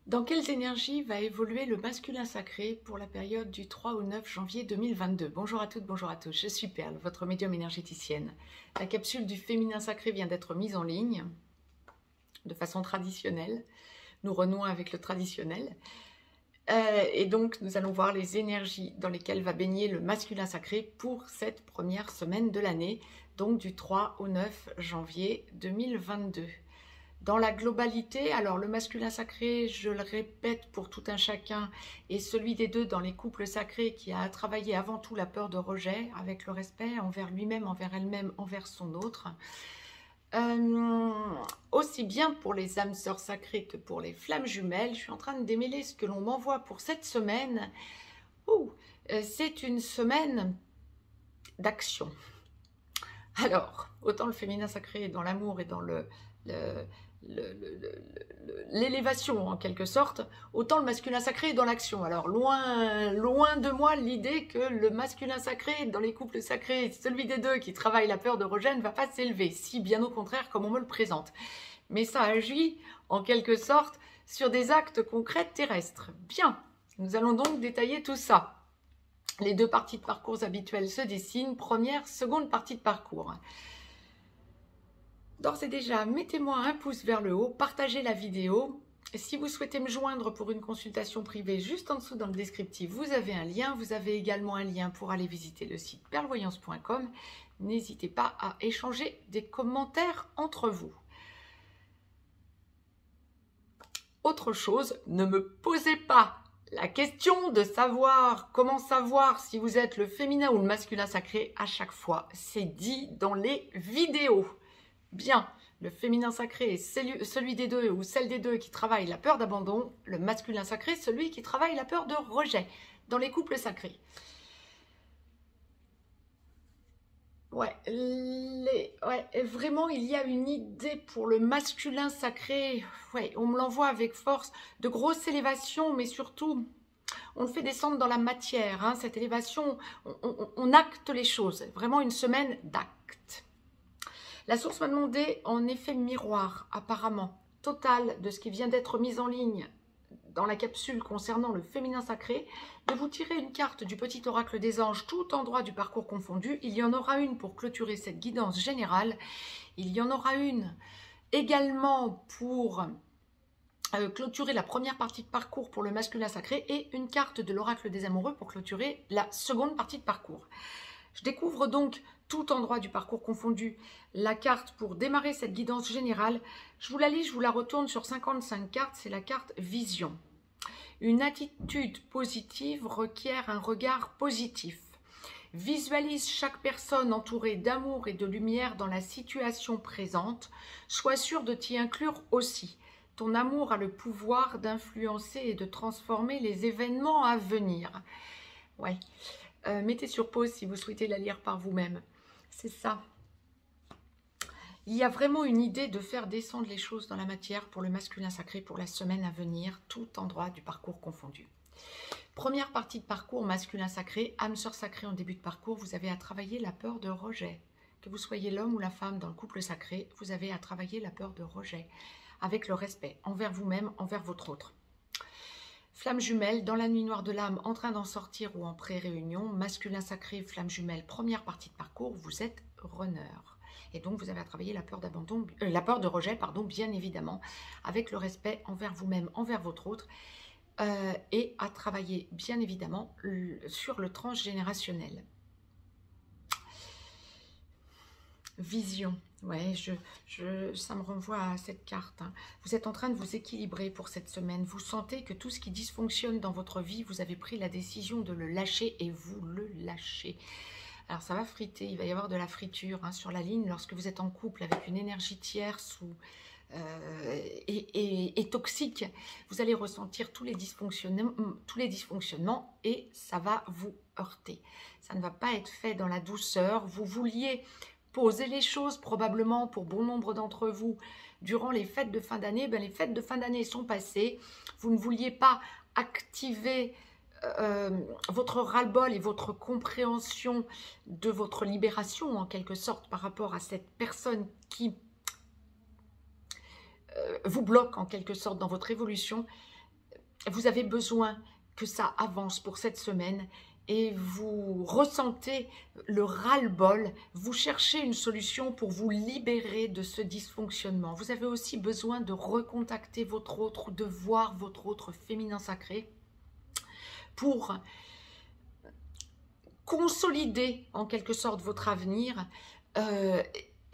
Dans quelles énergies va évoluer le masculin sacré pour la période du 3 au 9 janvier 2022? Bonjour à toutes, bonjour à tous, je suis Perle, votre médium énergéticienne. La capsule du féminin sacré vient d'être mise en ligne de façon traditionnelle. Nous renouons avec le traditionnel. Et donc, nous allons voir les énergies dans lesquelles va baigner le masculin sacré pour cette première semaine de l'année, donc du 3 au 9 janvier 2022. Dans la globalité, alors le masculin sacré, je le répète pour tout un chacun, est celui des deux dans les couples sacrés qui a à travailler avant tout la peur de rejet, avec le respect envers lui-même, envers elle-même, envers son autre. Aussi bien pour les âmes sœurs sacrées que pour les flammes jumelles, je suis en train de démêler ce que l'on m'envoie pour cette semaine. C'est une semaine d'action. Alors, autant le féminin sacré est dans l'amour et dans l'élévation en quelque sorte, autant le masculin sacré est dans l'action. Alors loin de moi l'idée que le masculin sacré dans les couples sacrés, celui des deux qui travaille la peur de rejet, ne va pas s'élever, si bien au contraire comme on me le présente. Mais ça agit en quelque sorte sur des actes concrets terrestres. Bien, nous allons donc détailler tout ça. Les deux parties de parcours habituelles se dessinent, première, seconde partie de parcours. D'ores et déjà, mettez-moi un pouce vers le haut, partagez la vidéo. Si vous souhaitez me joindre pour une consultation privée, juste en dessous dans le descriptif, vous avez un lien. Vous avez également un lien pour aller visiter le site perlevoyance.com. N'hésitez pas à échanger des commentaires entre vous. Autre chose, ne me posez pas la question de comment savoir si vous êtes le féminin ou le masculin sacré à chaque fois. C'est dit dans les vidéos. Bien, le féminin sacré est celui des deux ou celle des deux qui travaille la peur d'abandon. Le masculin sacré, celui qui travaille la peur de rejet dans les couples sacrés. Vraiment, il y a une idée pour le masculin sacré. Ouais, on me l'envoie avec force. De grosses élévations, mais surtout, on le fait descendre dans la matière. Hein, cette élévation, on acte les choses. Vraiment une semaine d'actes. La source m'a demandé en effet miroir, apparemment, total de ce qui vient d'être mis en ligne dans la capsule concernant le féminin sacré, de vous tirer une carte du petit oracle des anges, tout endroit du parcours confondu. Il y en aura une pour clôturer cette guidance générale. Il y en aura une également pour clôturer la première partie de parcours pour le masculin sacré et une carte de l'oracle des amoureux pour clôturer la seconde partie de parcours. Je découvre donc, tout endroit du parcours confondu, la carte pour démarrer cette guidance générale. Je vous la lis, je vous la retourne sur 55 cartes, c'est la carte Vision. Une attitude positive requiert un regard positif. Visualise chaque personne entourée d'amour et de lumière dans la situation présente. Sois sûr de t'y inclure aussi. Ton amour a le pouvoir d'influencer et de transformer les événements à venir. Ouais. Mettez sur pause si vous souhaitez la lire par vous-même. C'est ça. Il y a vraiment une idée de faire descendre les choses dans la matière pour le masculin sacré pour la semaine à venir, tout endroit du parcours confondu. Première partie de parcours, masculin sacré, âme sœur sacrée en début de parcours, vous avez à travailler la peur de rejet. Que vous soyez l'homme ou la femme dans le couple sacré, vous avez à travailler la peur de rejet avec le respect envers vous-même, envers votre autre. Flamme jumelle, dans la nuit noire de l'âme, en train d'en sortir ou en pré-réunion, masculin sacré, flamme jumelle, première partie de parcours, vous êtes runner. Et donc, vous avez à travailler la peur d'abandon, la peur de rejet, pardon, bien évidemment, avec le respect envers vous-même, envers votre autre, et à travailler, bien évidemment, sur le transgénérationnel. Vision. Ouais, ça me renvoie à cette carte. Hein. Vous êtes en train de vous équilibrer pour cette semaine. Vous sentez que tout ce qui dysfonctionne dans votre vie, vous avez pris la décision de le lâcher et vous le lâchez. Alors ça va friter, il va y avoir de la friture hein, sur la ligne lorsque vous êtes en couple avec une énergie tierce et toxique. Vous allez ressentir tous les dysfonctionnements et ça va vous heurter. Ça ne va pas être fait dans la douceur. Vous vouliez poser les choses probablement pour bon nombre d'entre vous durant les fêtes de fin d'année. Les fêtes de fin d'année sont passées. Vous ne vouliez pas activer votre ras-le-bol et votre compréhension de votre libération en quelque sorte par rapport à cette personne qui vous bloque en quelque sorte dans votre évolution. vous avez besoin que ça avance pour cette semaine et vous ressentez le ras-le-bol, vous cherchez une solution pour vous libérer de ce dysfonctionnement. Vous avez aussi besoin de recontacter votre autre ou de voir votre autre féminin sacré pour consolider en quelque sorte votre avenir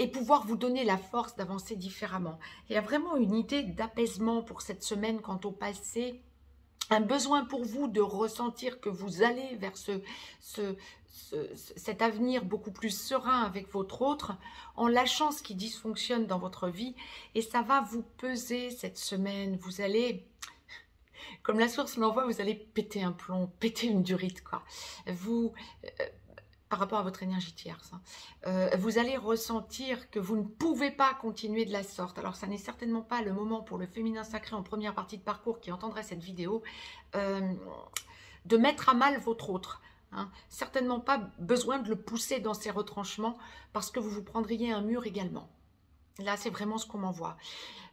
et pouvoir vous donner la force d'avancer différemment. Il y a vraiment une idée d'apaisement pour cette semaine quant au passé, un besoin pour vous de ressentir que vous allez vers cet avenir beaucoup plus serein avec votre autre, en lâchant ce qui dysfonctionne dans votre vie, et ça va vous peser cette semaine. Vous allez, comme la source l'envoie, vous allez péter un plomb, péter une durite, quoi. Vous, par rapport à votre énergie tierce, hein, vous allez ressentir que vous ne pouvez pas continuer de la sorte. Alors, ça n'est certainement pas le moment pour le féminin sacré en première partie de parcours qui entendrait cette vidéo, de mettre à mal votre autre. Hein. Certainement pas besoin de le pousser dans ses retranchements parce que vous vous prendriez un mur également. Là, c'est vraiment ce qu'on m'envoie.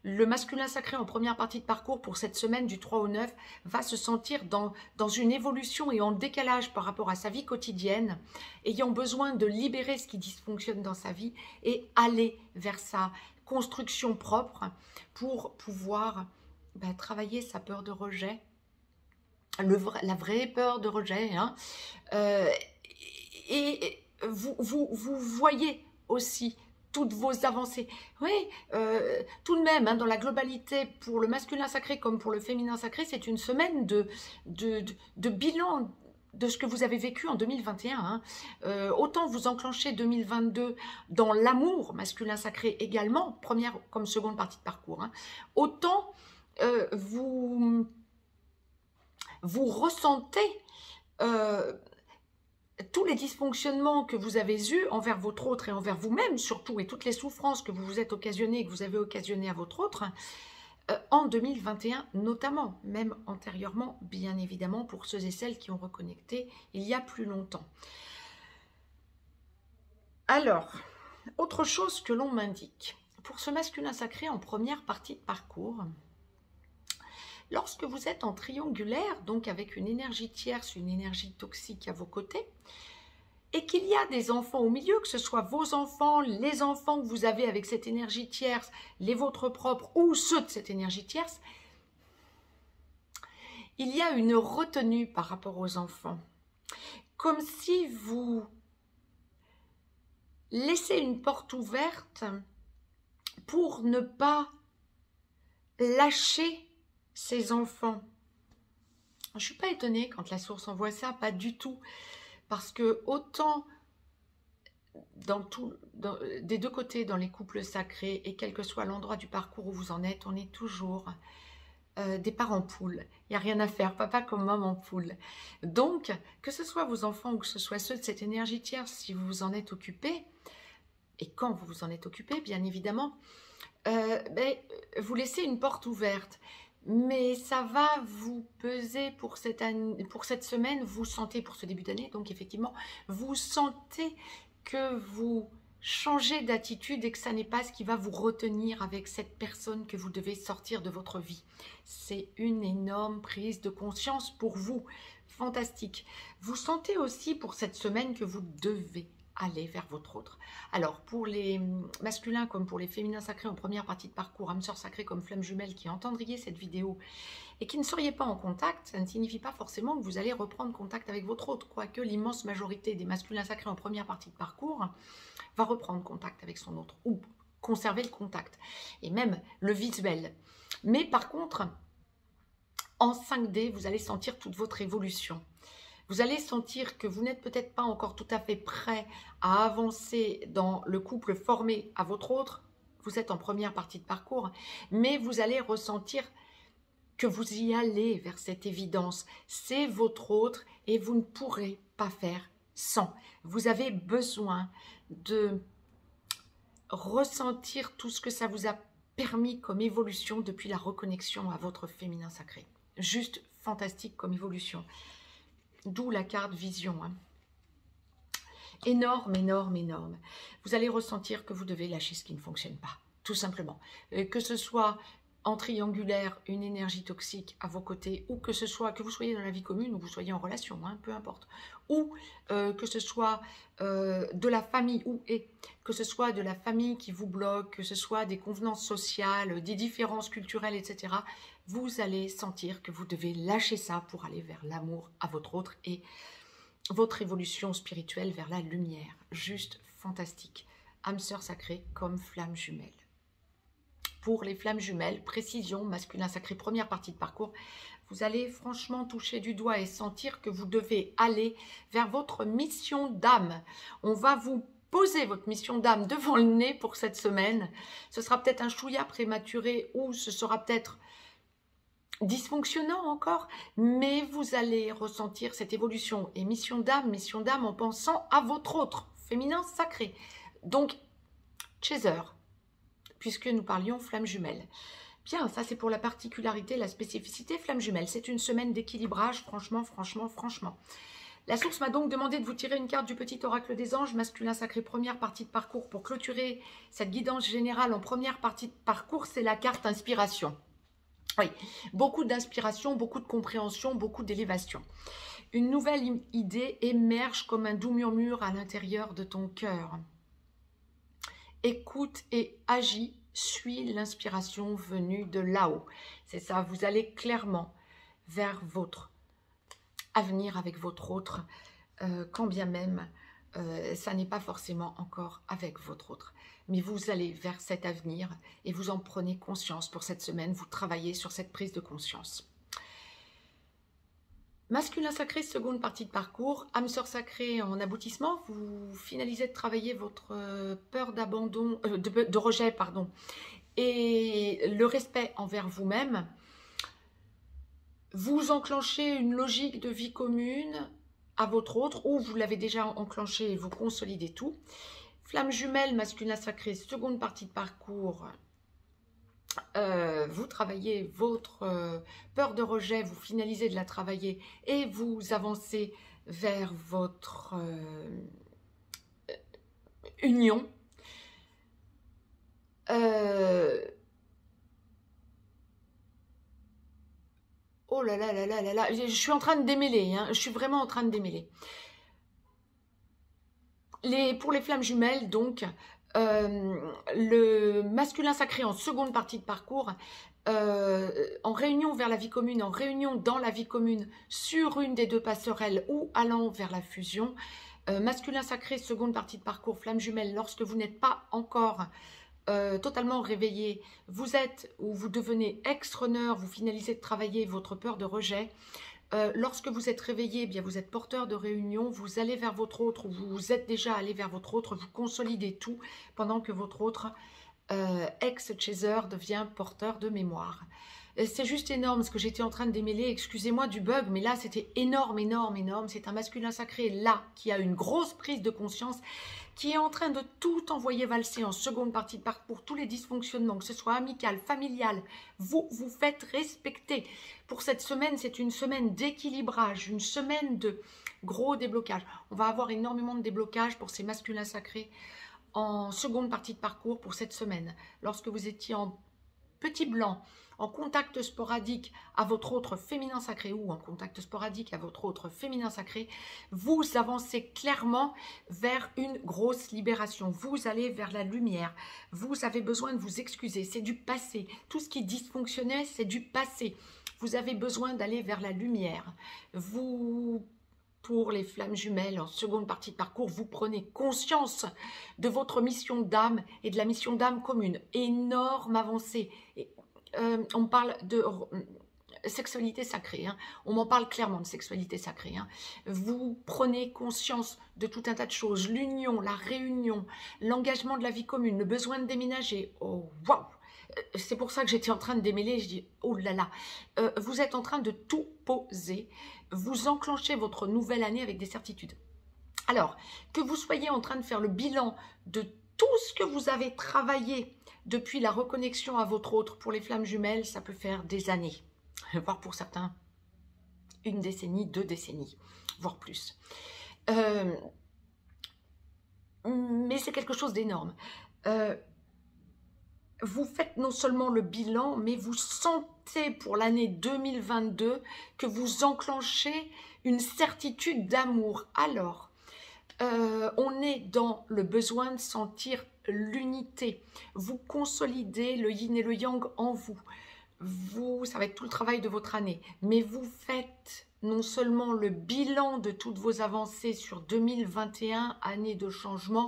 Le masculin sacré en première partie de parcours pour cette semaine du 3 au 9 va se sentir dans une évolution et en décalage par rapport à sa vie quotidienne, ayant besoin de libérer ce qui dysfonctionne dans sa vie et aller vers sa construction propre pour pouvoir travailler sa peur de rejet, la vraie peur de rejet. Hein, et vous voyez aussi toutes vos avancées. Oui, tout de même, hein, dans la globalité, pour le masculin sacré comme pour le féminin sacré, c'est une semaine de bilan de ce que vous avez vécu en 2021. Hein. Autant vous enclenchez 2022 dans l'amour masculin sacré également, première comme seconde partie de parcours, hein, autant vous ressentez tous les dysfonctionnements que vous avez eus envers votre autre et envers vous-même, surtout, et toutes les souffrances que vous vous êtes occasionnées et que vous avez occasionnées à votre autre, en 2021 notamment, même antérieurement, bien évidemment, pour ceux et celles qui ont reconnecté il y a plus longtemps. Alors, autre chose que l'on m'indique, pour ce masculin sacré en première partie de parcours, lorsque vous êtes en triangulaire, donc avec une énergie tierce, une énergie toxique à vos côtés, et qu'il y a des enfants au milieu, que ce soit vos enfants, les enfants que vous avez avec cette énergie tierce, les vôtres propres ou ceux de cette énergie tierce, il y a une retenue par rapport aux enfants. Comme si vous laissez une porte ouverte pour ne pas lâcher ces enfants. Je ne suis pas étonnée quand la source envoie ça, pas du tout. Parce que autant des deux côtés dans les couples sacrés, et quel que soit l'endroit du parcours où vous en êtes, on est toujours des parents poules. Il n'y a rien à faire, papa comme maman poule. Donc, que ce soit vos enfants ou que ce soit ceux de cette énergie tierce, si vous vous en êtes occupé, et quand vous vous en êtes occupé, bien évidemment, vous laissez une porte ouverte. Mais ça va vous peser pour cette semaine, vous sentez, pour ce début d'année, donc effectivement, vous sentez que vous changez d'attitude et que ça n'est pas ce qui va vous retenir avec cette personne que vous devez sortir de votre vie. C'est une énorme prise de conscience pour vous, fantastique. Vous sentez aussi pour cette semaine que vous devez aller vers votre autre. Alors, pour les masculins comme pour les féminins sacrés en première partie de parcours, âme sœur sacrée comme flamme jumelle qui entendriez cette vidéo et qui ne seriez pas en contact, ça ne signifie pas forcément que vous allez reprendre contact avec votre autre, quoique l'immense majorité des masculins sacrés en première partie de parcours va reprendre contact avec son autre ou conserver le contact et même le visuel. Mais par contre, en 5D, vous allez sentir toute votre évolution. Vous allez sentir que vous n'êtes peut-être pas encore tout à fait prêt à avancer dans le couple formé à votre autre. Vous êtes en première partie de parcours, mais vous allez ressentir que vous y allez vers cette évidence. C'est votre autre et vous ne pourrez pas faire sans. Vous avez besoin de ressentir tout ce que ça vous a permis comme évolution depuis la reconnexion à votre féminin sacré. Juste fantastique comme évolution. D'où la carte vision. Hein. Énorme, énorme, énorme. Vous allez ressentir que vous devez lâcher ce qui ne fonctionne pas. Tout simplement. Que ce soit en triangulaire une énergie toxique à vos côtés, ou que ce soit, que vous soyez dans la vie commune ou que vous soyez en relation, hein, peu importe, ou que ce soit de la famille, que ce soit de la famille qui vous bloque, que ce soit des convenances sociales, des différences culturelles, etc., vous allez sentir que vous devez lâcher ça pour aller vers l'amour à votre autre et votre évolution spirituelle vers la lumière. Juste fantastique. Âme sœur sacrée comme flamme jumelle. Pour les flammes jumelles, précision, masculin sacré, première partie de parcours, vous allez franchement toucher du doigt et sentir que vous devez aller vers votre mission d'âme. On va vous poser votre mission d'âme devant le nez pour cette semaine. Ce sera peut-être un chouïa prématuré ou ce sera peut-être dysfonctionnant encore, mais vous allez ressentir cette évolution. Et mission d'âme en pensant à votre autre, féminin sacré. Donc, chaser, puisque nous parlions flamme jumelle. Bien, ça c'est pour la particularité, la spécificité flamme jumelle. C'est une semaine d'équilibrage, franchement. La source m'a donc demandé de vous tirer une carte du petit oracle des anges, masculin sacré, première partie de parcours. Pour clôturer cette guidance générale en première partie de parcours, c'est la carte inspiration. Oui, beaucoup d'inspiration, beaucoup de compréhension, beaucoup d'élévation. Une nouvelle idée émerge comme un doux murmure à l'intérieur de ton cœur. Écoute et agis, suis l'inspiration venue de là-haut. C'est ça, vous allez clairement vers votre avenir avec votre autre, quand bien même ça n'est pas forcément encore avec votre autre. Mais vous allez vers cet avenir et vous en prenez conscience pour cette semaine. Vous travaillez sur cette prise de conscience. Masculin sacré, seconde partie de parcours. Âme sœur sacrée en aboutissement. Vous finalisez de travailler votre peur d'abandon, de rejet, pardon, et le respect envers vous-même. Vous enclenchez une logique de vie commune à votre autre, ou vous l'avez déjà enclenché et vous consolidez tout. Flamme jumelle, masculin sacré, seconde partie de parcours. Vous travaillez votre peur de rejet, vous finalisez de la travailler et vous avancez vers votre union. Oh là là là là là là, je suis en train de démêler, hein, je suis vraiment en train de démêler. Pour les flammes jumelles, donc, le masculin sacré en seconde partie de parcours, en réunion vers la vie commune, en réunion dans la vie commune, sur une des deux passerelles ou allant vers la fusion. Masculin sacré, seconde partie de parcours, flamme jumelle, lorsque vous n'êtes pas encore totalement réveillé, vous êtes ou vous devenez ex-runner, vous finalisez de travailler votre peur de rejet. Lorsque vous êtes réveillé, eh bien vous êtes porteur de réunion, vous allez vers votre autre, ou vous êtes déjà allé vers votre autre, vous consolidez tout pendant que votre autre ex-chaser devient porteur de mémoire. C'est juste énorme ce que j'étais en train de démêler, excusez-moi du bug, mais là c'était énorme, c'est un masculin sacré là qui a une grosse prise de conscience, qui est en train de tout envoyer valser en seconde partie de parcours, tous les dysfonctionnements, que ce soit amical, familial, vous vous faites respecter. Pour cette semaine, c'est une semaine d'équilibrage, une semaine de gros déblocage. On va avoir énormément de déblocage pour ces masculins sacrés en seconde partie de parcours pour cette semaine. Lorsque vous étiez en petit blanc, en contact sporadique à votre autre féminin sacré ou en contact sporadique à votre autre féminin sacré, vous avancez clairement vers une grosse libération. Vous allez vers la lumière. Vous avez besoin de vous excuser. C'est du passé. Tout ce qui dysfonctionnait, c'est du passé. Vous avez besoin d'aller vers la lumière. Pour les flammes jumelles, en seconde partie de parcours, vous prenez conscience de votre mission d'âme et de la mission d'âme commune. Énorme avancée. On parle de sexualité sacrée, hein. On m'en parle clairement de sexualité sacrée, hein. Vous prenez conscience de tout un tas de choses, l'union, la réunion, l'engagement de la vie commune, le besoin de déménager. Oh, waouh! C'est pour ça que j'étais en train de démêler, je dis, oh là là, vous êtes en train de tout poser, vous enclenchez votre nouvelle année avec des certitudes. Alors, que vous soyez en train de faire le bilan de tout ce que vous avez travaillé depuis la reconnexion à votre autre, pour les flammes jumelles, ça peut faire des années, voire pour certains, une décennie, 2 décennies, voire plus. Mais c'est quelque chose d'énorme. Vous faites non seulement le bilan, mais vous sentez pour l'année 2022 que vous enclenchez une certitude d'amour. Alors, on est dans le besoin de sentir l'unité. Vous consolidez le yin et le yang en vous. Ça va être tout le travail de votre année, mais vous faites non seulement le bilan de toutes vos avancées sur 2021, année de changement,